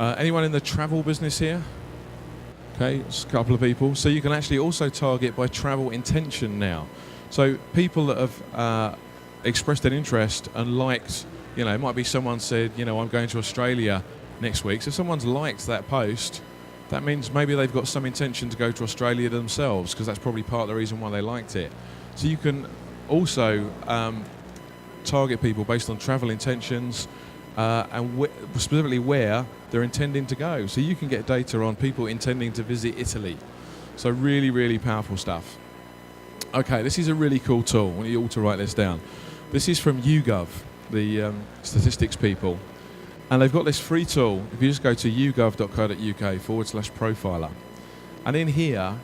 Anyone in the travel business here? Okay, it's a couple of people. So you can actually also target by travel intention now. So people that have expressed an interest and liked, it might be someone said, I'm going to Australia next week. So if someone's liked that post, that means maybe they've got some intention to go to Australia themselves, because that's probably part of the reason why they liked it. So you can also target people based on travel intentions and specifically where they're intending to go. So you can get data on people intending to visit Italy. So really, really powerful stuff. Okay, this is a really cool tool. I want you all to write this down. This is from YouGov, the statistics people. And they've got this free tool. If you just go to yougov.co.uk/profiler. And in here,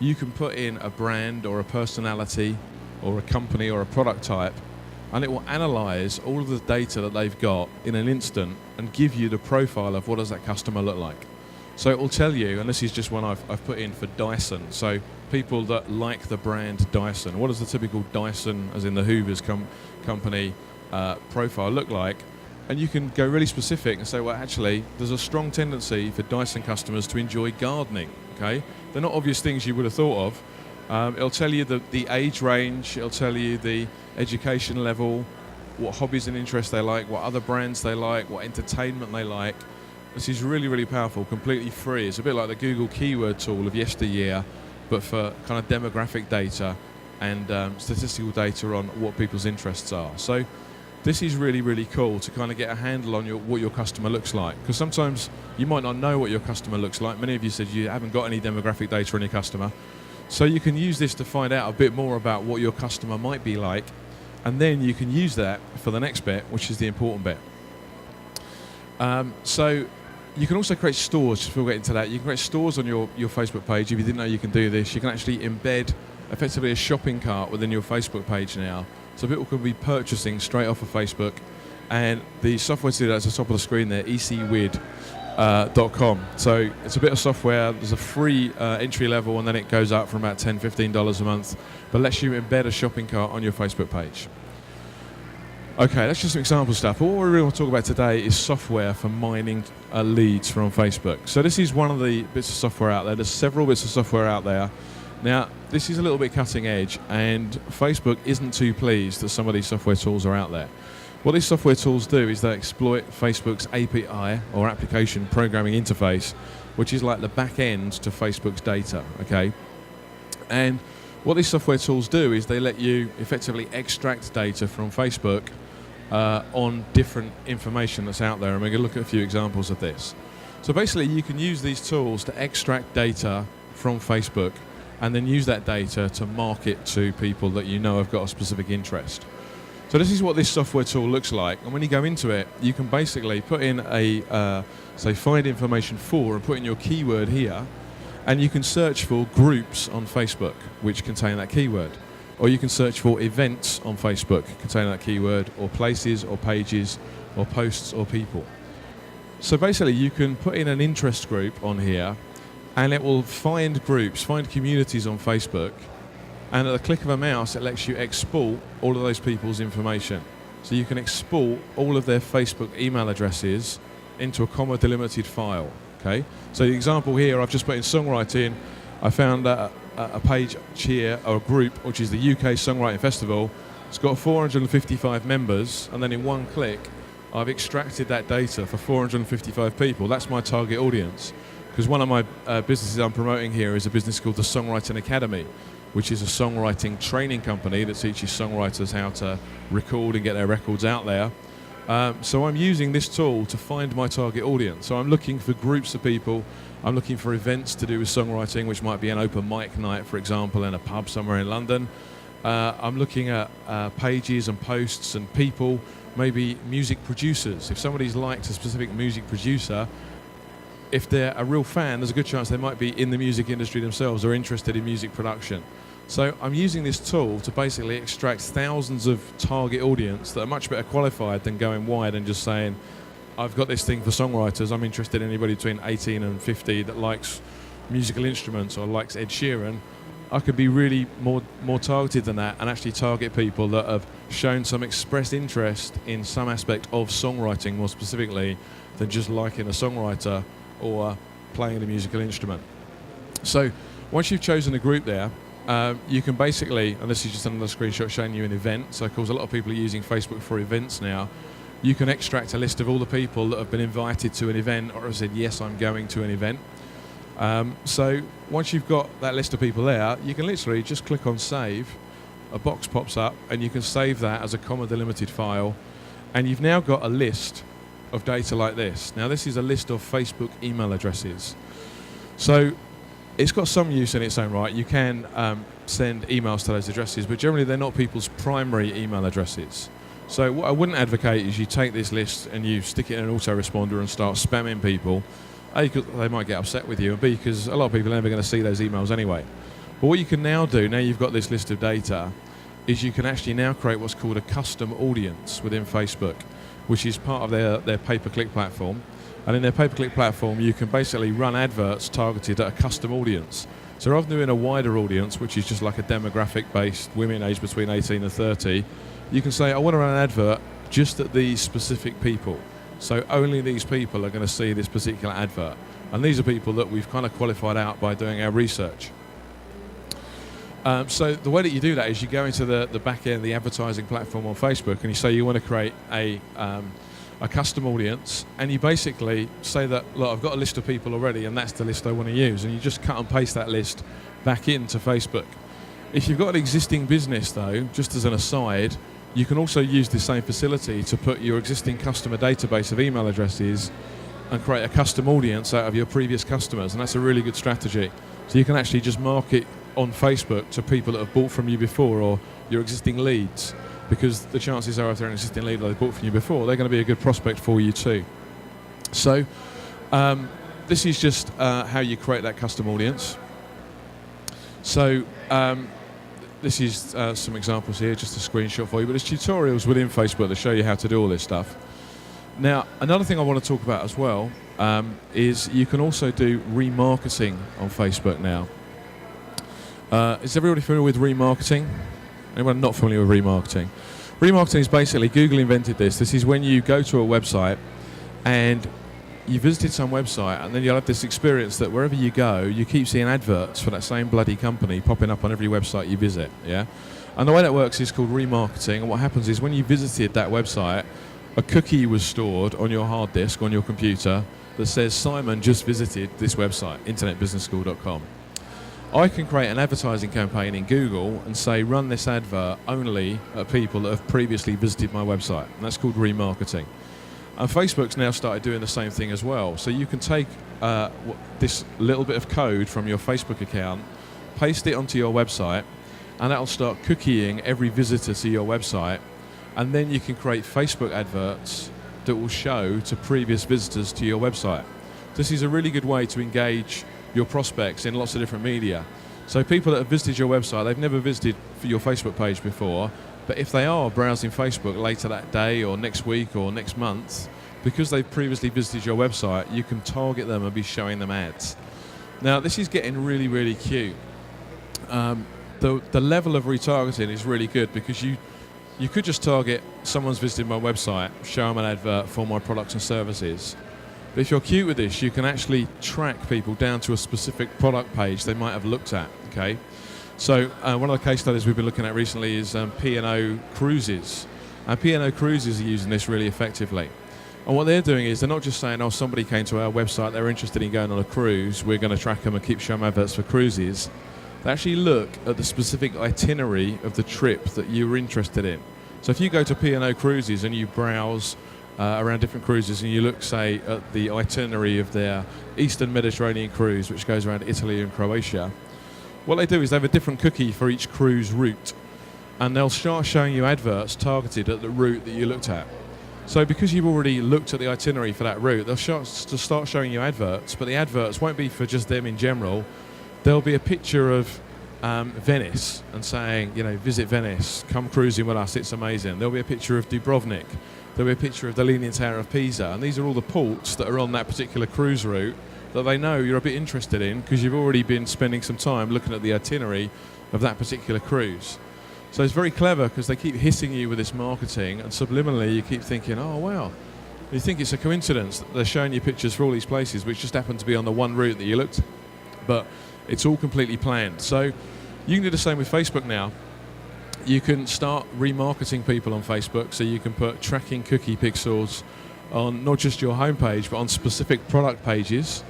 you can put in a brand or a personality or a company or a product type, and it will analyze all of the data that they've got in an instant and give you the profile of what does that customer look like. So it will tell you, and this is just one I've put in for Dyson, so people that like the brand Dyson. What does the typical Dyson, as in the Hoovers company, profile look like? And you can go really specific and say, well, actually, there's a strong tendency for Dyson customers to enjoy gardening, okay? They're not obvious things you would have thought of. It'll tell you the age range, it'll tell you the education level, what hobbies and interests they like, what other brands they like, what entertainment they like. This is really, really powerful, completely free. It's a bit like the Google keyword tool of yesteryear, but for kind of demographic data and statistical data on what people's interests are. So this is really, really cool to kind of get a handle on what your customer looks like. Because sometimes you might not know what your customer looks like. Many of you said you haven't got any demographic data on your customer. So you can use this to find out a bit more about what your customer might be like. And then you can use that for the next bit, which is the important bit. So you can also create stores, just before we get into that. You can create stores on your Facebook page. If you didn't know you can do this, you can actually embed effectively a shopping cart within your Facebook page now. So people can be purchasing straight off of Facebook. And the software to do that's at the top of the screen there, ecwid.com. So it's a bit of software. There's a free entry level, and then it goes up from about $10, $15 a month, but lets you embed a shopping cart on your Facebook page. Okay, that's just some example stuff. But what we really want to talk about today is software for mining leads from Facebook. So this is one of the bits of software out there. There's several bits of software out there. Now, this is a little bit cutting edge, and Facebook isn't too pleased that some of these software tools are out there. What these software tools do is they exploit Facebook's API, or application programming interface, which is like the back end to Facebook's data, okay? And what these software tools do is they let you effectively extract data from Facebook on different information that's out there, and we're going to look at a few examples of this. So basically, you can use these tools to extract data from Facebook and then use that data to market to people that you know have got a specific interest. So this is what this software tool looks like, and when you go into it, you can basically put in a, say, find information for, and put in your keyword here, and you can search for groups on Facebook which contain that keyword. Or you can search for events on Facebook containing that keyword, or places, or pages, or posts, or people. So basically, you can put in an interest group on here, and it will find groups, find communities on Facebook, and at the click of a mouse, it lets you export all of those people's information. So you can export all of their Facebook email addresses into a comma-delimited file. Okay. So the example here, I've just put in songwriting. I found a page here, or a group, which is the UK Songwriting Festival. It's got 455 members, and then in one click, I've extracted that data for 455 people. That's my target audience. Because one of my businesses I'm promoting here is a business called the Songwriting Academy, which is a songwriting training company that teaches songwriters how to record and get their records out there. So I'm using this tool to find my target audience. So I'm looking for groups of people. I'm looking for events to do with songwriting, which might be an open mic night, for example, in a pub somewhere in London. I'm looking at pages and posts and people, maybe music producers. If somebody's liked a specific music producer, if they're a real fan, there's a good chance they might be in the music industry themselves or interested in music production. So I'm using this tool to basically extract thousands of target audience that are much better qualified than going wide and just saying, I've got this thing for songwriters, I'm interested in anybody between 18 and 50 that likes musical instruments or likes Ed Sheeran. I could be really more targeted than that and actually target people that have shown some expressed interest in some aspect of songwriting more specifically than just liking a songwriter or playing a musical instrument. So once you've chosen a group there, you can basically, and this is just another screenshot showing you an event, so of course a lot of people are using Facebook for events now. You can extract a list of all the people that have been invited to an event or have said, yes, I'm going to an event. So once you've got that list of people there, you can literally just click on save, a box pops up, and you can save that as a comma delimited file, and you've now got a list of data like this. Now this is a list of Facebook email addresses. So it's got some use in its own right. You can send emails to those addresses, but generally they're not people's primary email addresses. So what I wouldn't advocate is you take this list and you stick it in an autoresponder and start spamming people. A, because they might get upset with you, and B, because a lot of people are never going to see those emails anyway. But what you can now do, now you've got this list of data, is you can actually now create what's called a custom audience within Facebook, which is part of their pay-per-click platform. And in their pay-per-click platform, you can basically run adverts targeted at a custom audience. So rather than doing a wider audience, which is just like a demographic-based women aged between 18 and 30, you can say, I want to run an advert just at these specific people. So only these people are going to see this particular advert. And these are people that we've kind of qualified out by doing our research. So the way that you do that is you go into the back end, the advertising platform on Facebook, and you say you want to create a custom audience, and you basically say that, look, I've got a list of people already, and that's the list I want to use, and you just cut and paste that list back into Facebook. If you've got an existing business, though, just as an aside, you can also use the same facility to put your existing customer database of email addresses and create a custom audience out of your previous customers, and that's a really good strategy. So you can actually just market on Facebook to people that have bought from you before, or your existing leads, because the chances are if they're an existing lead that they've bought from you before, they're going to be a good prospect for you too. So this is just how you create that custom audience. So this is some examples here, just a screenshot for you, but there's tutorials within Facebook that show you how to do all this stuff. Now, another thing I want to talk about as well is you can also do remarketing on Facebook now. Is everybody familiar with remarketing? Anyone not familiar with remarketing? Remarketing is basically, Google invented this. This is when you go to a website and you visited some website, and then you'll have this experience that wherever you go, you keep seeing adverts for that same bloody company popping up on every website you visit, yeah? And the way that works is called remarketing, and what happens is when you visited that website, a cookie was stored on your hard disk, on your computer, that says, Simon just visited this website, internetbusinessschool.com. I can create an advertising campaign in Google and say, run this advert only at people that have previously visited my website, and that's called remarketing. And Facebook's now started doing the same thing as well. So you can take this little bit of code from your Facebook account, paste it onto your website, and that'll start cookieing every visitor to your website, and then you can create Facebook adverts that will show to previous visitors to your website. This is a really good way to engage your prospects in lots of different media. So people that have visited your website, they've never visited your Facebook page before, but if they are browsing Facebook later that day or next week or next month, because they've previously visited your website, you can target them and be showing them ads. Now, this is getting really, really cute. The level of retargeting is really good, because you could just target someone's visited my website, show them an advert for my products and services. But if you're cute with this, you can actually track people down to a specific product page they might have looked at, okay? So one of the case studies we've been looking at recently is P&O Cruises. P&O Cruises are using this really effectively. And what they're doing is they're not just saying, oh, somebody came to our website, they're interested in going on a cruise, we're going to track them and keep showing adverts for cruises. They actually look at the specific itinerary of the trip that you're interested in. So if you go to P&O Cruises and you browse around different cruises, and you look, say, at the itinerary of their Eastern Mediterranean cruise, which goes around Italy and Croatia, what they do is they have a different cookie for each cruise route, and they'll start showing you adverts targeted at the route that you looked at. So because you've already looked at the itinerary for that route, they'll start showing you adverts, but the adverts won't be for just them in general. There'll be a picture of Venice and saying, you know, visit Venice, come cruising with us, it's amazing. There'll be a picture of Dubrovnik. There'll be a picture of the Leaning Tower of Pisa, and these are all the ports that are on that particular cruise route that they know you're a bit interested in because you've already been spending some time looking at the itinerary of that particular cruise. So it's very clever because they keep hitting you with this marketing, and subliminally you keep thinking, oh wow. You think it's a coincidence that they're showing you pictures for all these places which just happen to be on the one route that you looked, but it's all completely planned. So you can do the same with Facebook now. You can start remarketing people on Facebook, so you can put tracking cookie pixels on not just your homepage but on specific product pages.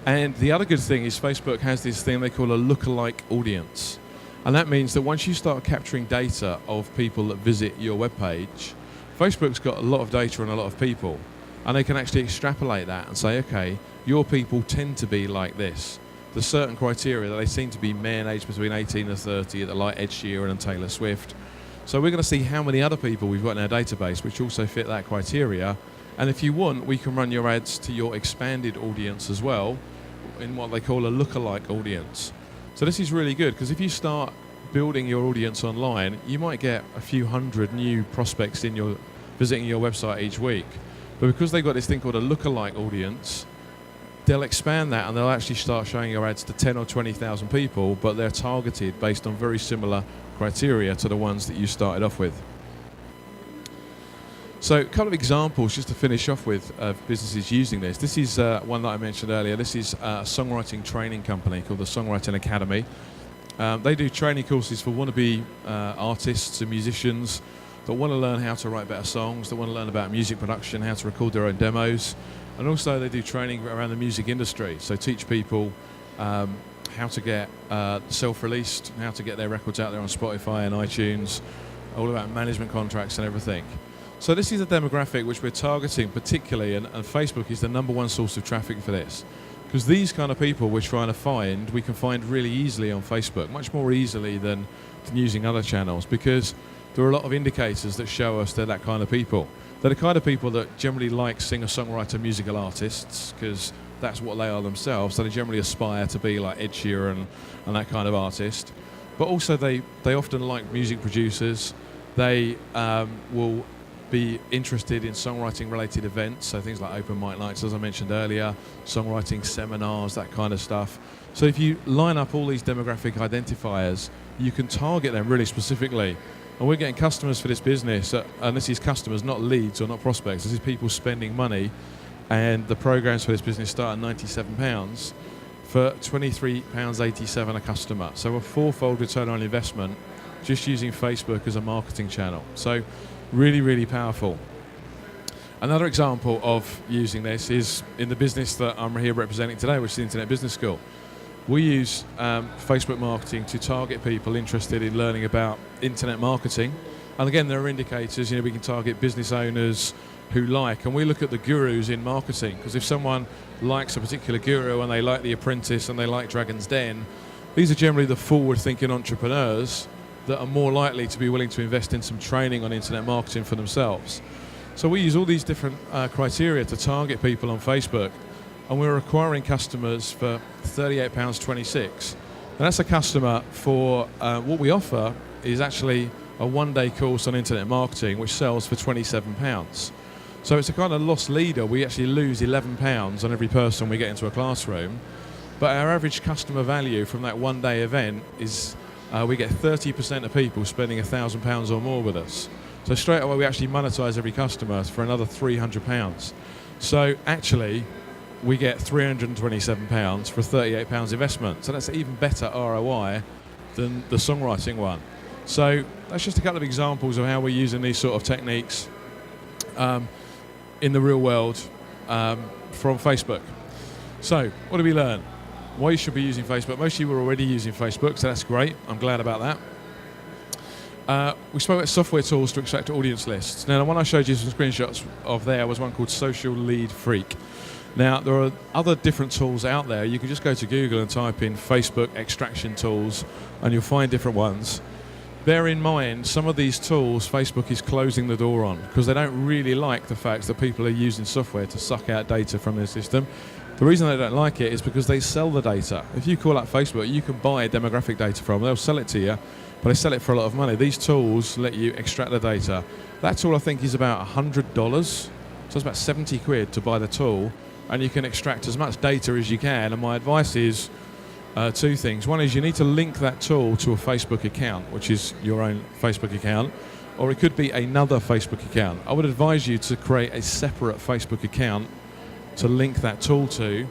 And the other good thing is Facebook has this thing they call a lookalike audience. And that means that once you start capturing data of people that visit your webpage, Facebook's got a lot of data on a lot of people, and they can actually extrapolate that and say, okay, your people tend to be like this. There's certain criteria that they seem to be men aged between 18 and 30 that like Ed Sheeran and Taylor Swift. So we're going to see how many other people we've got in our database which also fit that criteria. And if you want, we can run your ads to your expanded audience as well in what they call a lookalike audience. So this is really good because if you start building your audience online, you might get a few hundred new prospects visiting your website each week. But because they've got this thing called a lookalike audience, they'll expand that and they'll actually start showing your ads to 10 or 20,000 people, but they're targeted based on very similar criteria to the ones that you started off with. So a couple of examples just to finish off with of businesses using this. This is one that I mentioned earlier. This is a songwriting training company called the Songwriting Academy. They do training courses for wannabe artists and musicians that want to learn how to write better songs, that want to learn about music production, how to record their own demos. And also they do training around the music industry, so teach people how to get self-released, how to get their records out there on Spotify and iTunes, all about management contracts and everything. So this is a demographic which we're targeting particularly, and Facebook is the #1 source of traffic for this. Because these kind of people we're trying to find, we can find really easily on Facebook, much more easily than using other channels, because there are a lot of indicators that show us they're that kind of people. They're the kind of people that generally like singer-songwriter musical artists, because that's what they are themselves, so they generally aspire to be like Ed Sheeran and that kind of artist. But also they often like music producers. They will be interested in songwriting related events, so things like open mic nights, as I mentioned earlier, songwriting seminars, that kind of stuff. So if you line up all these demographic identifiers, you can target them really specifically. And we're getting customers for this business, and this is customers, not leads or not prospects. This is people spending money, and the programs for this business start at £97 for £23.87 a customer. So a 4-fold return on investment just using Facebook as a marketing channel. So really, really powerful. Another example of using this is in the business that I'm here representing today, which is the Internet Business School. We use Facebook marketing to target people interested in learning about internet marketing. And again, there are indicators, we can target business owners who like, and we look at the gurus in marketing, because if someone likes a particular guru and they like The Apprentice and they like Dragon's Den, these are generally the forward-thinking entrepreneurs that are more likely to be willing to invest in some training on internet marketing for themselves. So we use all these different criteria to target people on Facebook, and we're acquiring customers for £38.26. And that's a customer for what we offer is actually a one-day course on internet marketing, which sells for £27. So it's a kind of loss leader. We actually lose £11 on every person we get into a classroom, but our average customer value from that one-day event is we get 30% of people spending £1,000 or more with us. So straight away we actually monetize every customer for another £300. So actually we get £327 for a £38 investment. So that's even better ROI than the songwriting one. So that's just a couple of examples of how we're using these sort of techniques in the real world from Facebook. So what did we learn? Why you should be using Facebook. Most of you were already using Facebook, so that's great. I'm glad about that. We spoke about software tools to extract audience lists. Now, the one I showed you some screenshots of there was one called Social Lead Freak. Now, there are other different tools out there. You can just go to Google and type in Facebook extraction tools, and you'll find different ones. Bear in mind, some of these tools Facebook is closing the door on because they don't really like the fact that people are using software to suck out data from their system. The reason they don't like it is because they sell the data. If you call up Facebook, you can buy demographic data from them. They'll sell it to you, but they sell it for a lot of money. These tools let you extract the data. That tool, I think, is about $100. So it's about 70 quid to buy the tool. and you can extract as much data as you can. And my advice is two things. One is you need to link that tool to a Facebook account, which is your own Facebook account, or it could be another Facebook account. I would advise you to create a separate Facebook account to link that tool to,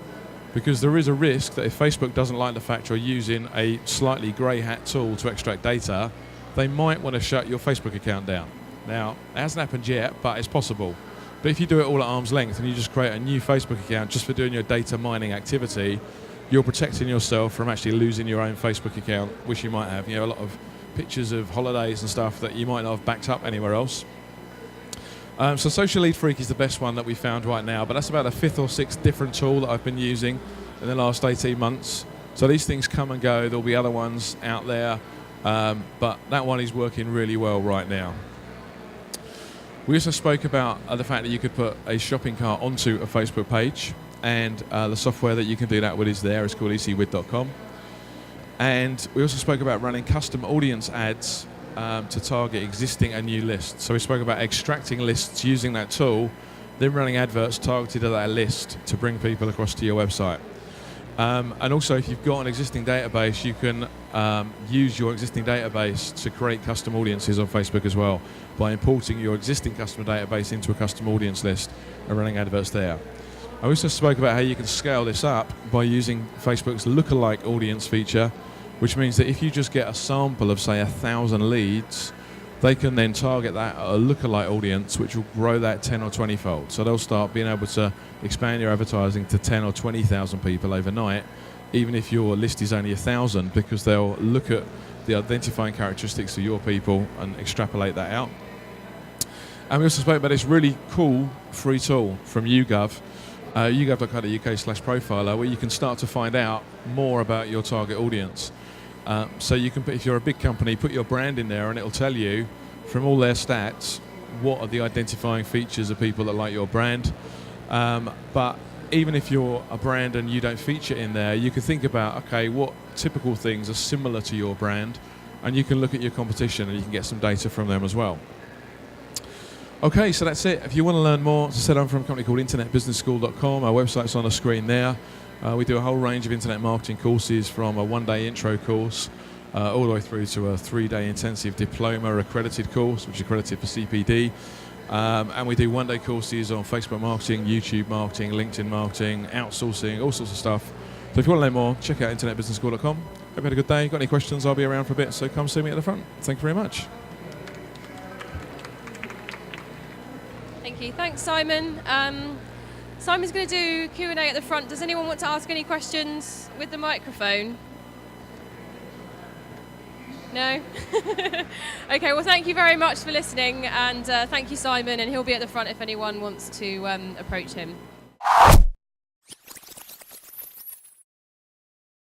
because there is a risk that if Facebook doesn't like the fact you're using a slightly grey hat tool to extract data, they might want to shut your Facebook account down. Now, it hasn't happened yet, but it's possible. But if you do it all at arm's length and you just create a new Facebook account just for doing your data mining activity, you're protecting yourself from actually losing your own Facebook account, which you might have. You know, a lot of pictures of holidays and stuff that you might not have backed up anywhere else. So Social Lead Freak is the best one that we found right now, but that's about the 5th or 6th different tool that I've been using in the last 18 months. So these things come and go. There'll be other ones out there, but that one is working really well right now. We also spoke about the fact that you could put a shopping cart onto a Facebook page, and the software that you can do that with is there. It's called ecwid.com. And we also spoke about running custom audience ads to target existing and new lists. So we spoke about extracting lists using that tool, then running adverts targeted at that list to bring people across to your website. And also, if you've got an existing database, you can use your existing database to create custom audiences on Facebook as well by importing your existing customer database into a custom audience list and running adverts there. I also spoke about how you can scale this up by using Facebook's lookalike audience feature, which means that if you just get a sample of, say, 1,000 leads, they can then target that at a lookalike audience, which will grow that 10 or 20-fold. So they'll start being able to expand your advertising to 10 or 20,000 people overnight, even if your list is only 1,000, because they'll look at the identifying characteristics of your people and extrapolate that out. And we also spoke about this really cool free tool from YouGov, yougov.co.uk/profiler, where you can start to find out more about your target audience. So you can, if you're a big company, put your brand in there and it'll tell you from all their stats what are the identifying features of people that like your brand. But even if you're a brand and you don't feature in there, you can think about, okay, what typical things are similar to your brand, and you can look at your competition and you can get some data from them as well. Okay, so that's it. If you want to learn more, as I said, I'm from a company called internetbusinessschool.com. Our website's on the screen there. We do a whole range of internet marketing courses, from a one-day intro course all the way through to a 3-day intensive diploma accredited course, which is accredited for CPD. And we do one-day courses on Facebook marketing, YouTube marketing, LinkedIn marketing, outsourcing, all sorts of stuff. So if you want to learn more, check out internetbusinessschool.com. Hope you had a good day. Got any questions, I'll be around for a bit, so come see me at the front. Thank you very much. Thank you. Thanks, Simon. Simon's going to do Q&A at the front. Does anyone want to ask any questions with the microphone? No? Okay, well, thank you very much for listening, and thank you, Simon, and he'll be at the front if anyone wants to approach him.